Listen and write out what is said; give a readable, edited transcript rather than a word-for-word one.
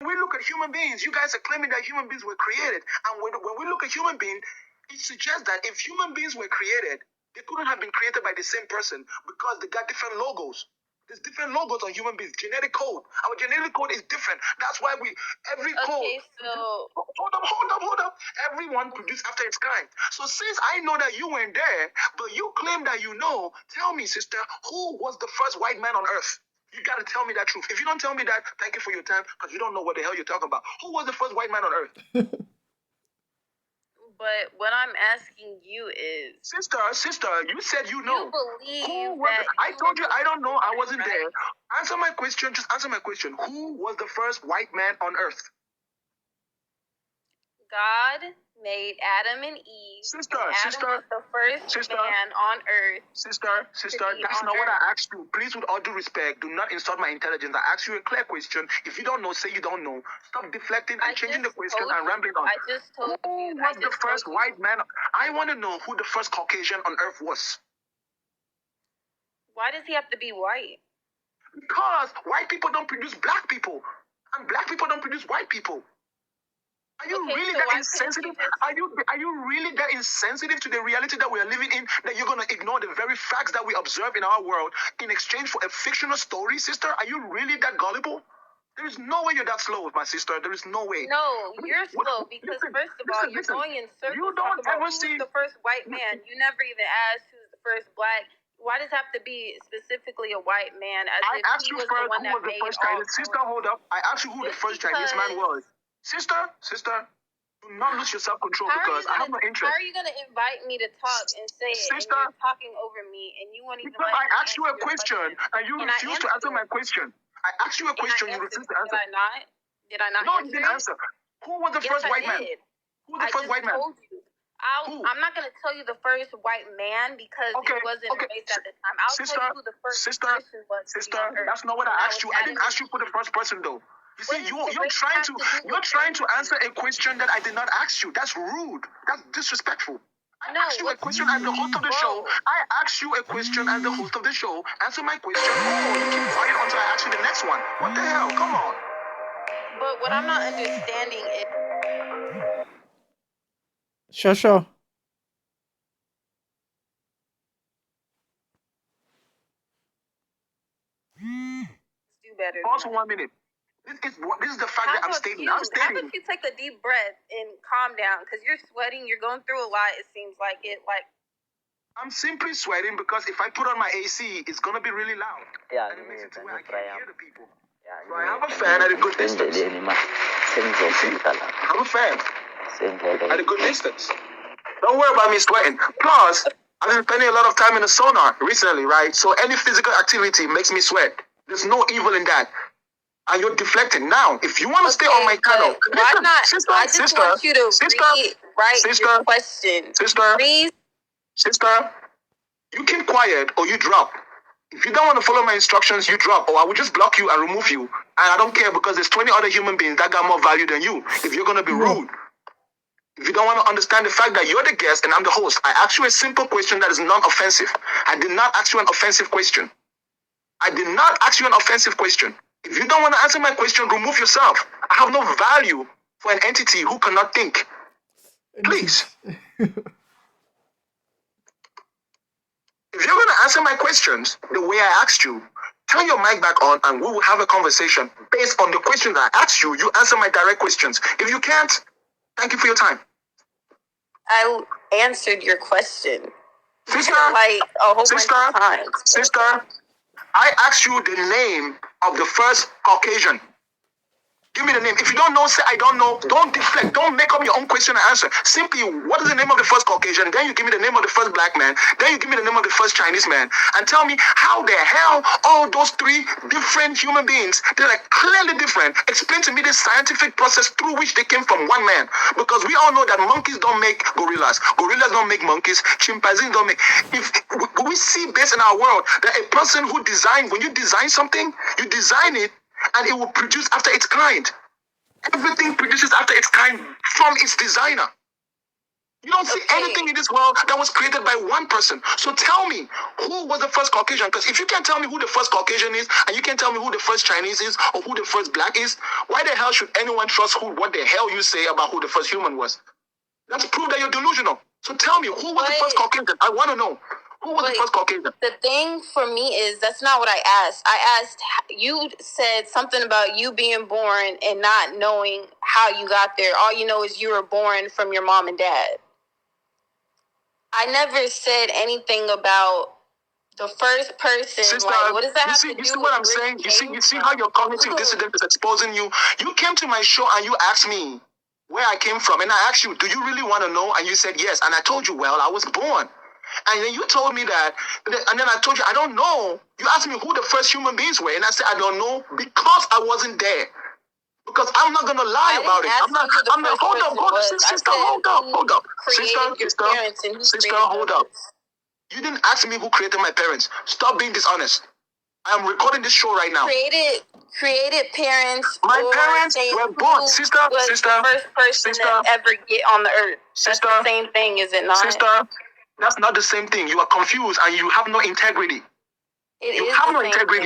we look at human beings, you guys are claiming that human beings were created. And when we look at human beings, it suggests that if human beings were created, they couldn't have been created by the same person because they got different logos. There's different logos on human beings. Genetic code. Our genetic code is different. That's why every code. Okay, so hold up. Everyone produced after its kind. So since I know that you weren't there, but you claim that you know, tell me, sister, who was the first white man on earth? You gotta tell me that truth. If you don't tell me that, thank you for your time, because you don't know what the hell you're talking about. Who was the first white man on earth? But what I'm asking you is, sister, you said you know. You believe I told you I don't know. I wasn't there. Answer my question. Just answer my question. Who was the first white man on earth? God made Adam and Eve. Sister, Adam was the first man on earth. Sister, that's not what I asked you. Please, with all due respect, do not insult my intelligence. I asked you a clear question. If you don't know, say you don't know. Stop deflecting and changing the question and rambling on. I just told you. Who was the first white man? I want to know who the first Caucasian on earth was. Why does he have to be white? Because white people don't produce black people, and black people don't produce white people. Are you really that insensitive? Are you really that insensitive to the reality that we are living in, that you're gonna ignore the very facts that we observe in our world in exchange for a fictional story, sister? Are you really that gullible? There is no way you're that slow, my sister. There is no way. No, you're slow because first of all, you're going in circles. You don't ever see the first white man. You never even asked who's the first black. Why does it have to be specifically a white man? I asked you first who was the first Chinese. Sister, hold up. I asked you who the first Chinese man was. Sister, do not lose your self-control because I have no interest. How are you going to invite me to talk and say it and you're talking over me and you won't even let me I asked you a question and you refused to answer my question. I asked you a question, you refused to answer. Did I not No, you didn't answer. Who was the first white man? Who was the first white man? I'm not going to tell you the first white man because it wasn't raised at the time. I'll tell you who the first person was. Sister, that's not what I asked you. I didn't ask you for the first person though. You see, you're trying to answer a question that I did not ask you. That's rude. That's disrespectful. I asked you a question as the host of the show. I asked you a question as the host of the show. Answer my question. Oh, you keep quiet until I ask you the next one. What the hell? Come on. But what I'm not understanding is... Sure. Do better. Also 1 minute. This is the fact that I'm stating. How about you take a deep breath and calm down? Because you're sweating. You're going through a lot. It seems like it. I'm simply sweating because if I put on my AC, it's going to be really loud. Yeah, and it makes it to where I can't hear the people. So I have a fan at a good distance. I have a fan at a good distance. Don't worry about me sweating. Plus, I've been spending a lot of time in the sauna recently, right? So any physical activity makes me sweat. There's no evil in that. And you're deflecting. Now, if you want to stay on my channel, why not? I just want you to write your question. Sister, you keep quiet or you drop. If you don't want to follow my instructions, you drop, or I will just block you and remove you. And I don't care because there's 20 other human beings that got more value than you. If you're going to be rude. If you don't want to understand the fact that you're the guest and I'm the host, I asked you a simple question that is non-offensive. I did not ask you an offensive question. If you don't want to answer my question, remove yourself. I have no value for an entity who cannot think. Please. If you're going to answer my questions the way I asked you, turn your mic back on and we will have a conversation based on the questions I asked you. You answer my direct questions. If you can't, thank you for your time. I answered your question. Sister, I asked you the name of the first Caucasian. Give me the name. If you don't know, say I don't know. Don't deflect. Don't make up your own question and answer. Simply, what is the name of the first Caucasian? Then you give me the name of the first black man. Then you give me the name of the first Chinese man. And tell me how the hell all those three different human beings, they're like clearly different. Explain to me the scientific process through which they came from one man. Because we all know that monkeys don't make gorillas. Gorillas don't make monkeys. Chimpanzees don't make... If we see based in our world that a person who designs, when you design something, you design it and it will produce after its kind. Everything produces after its kind from its designer. You don't see anything in this world that was created by one person. So tell me, who was the first Caucasian? Because if you can't tell me who the first Caucasian is, and you can't tell me who the first Chinese is, or who the first black is, why the hell should anyone trust what the hell you say about who the first human was? That's proof that you're delusional. So tell me, who was the first Caucasian? I want to know. Who was the first Caucasian? The thing for me is, that's not what I asked. I asked, you said something about you being born and not knowing how you got there. All you know is you were born from your mom and dad. I never said anything about the first person. Sister, like, what does that have to do you see what I'm saying? You see how your cognitive dissident is exposing you? You came to my show and you asked me where I came from. And I asked you, do you really want to know? And you said yes. And I told you, well, I was born. And then you told me that, and then I told you, I don't know. You asked me who the first human beings were. And I said, I don't know because I wasn't there. Because I'm not going to lie about it. I'm not, hold up, sister, hold up. Sister, hold up. You didn't ask me who created my parents. Stop being dishonest. I am recording this show right now. Created parents. My parents were born. Sister, the first person to ever get on the earth. Sister, that's the same thing, is it not? Sister, that's not the same thing. You are confused and you have no integrity. You have no integrity.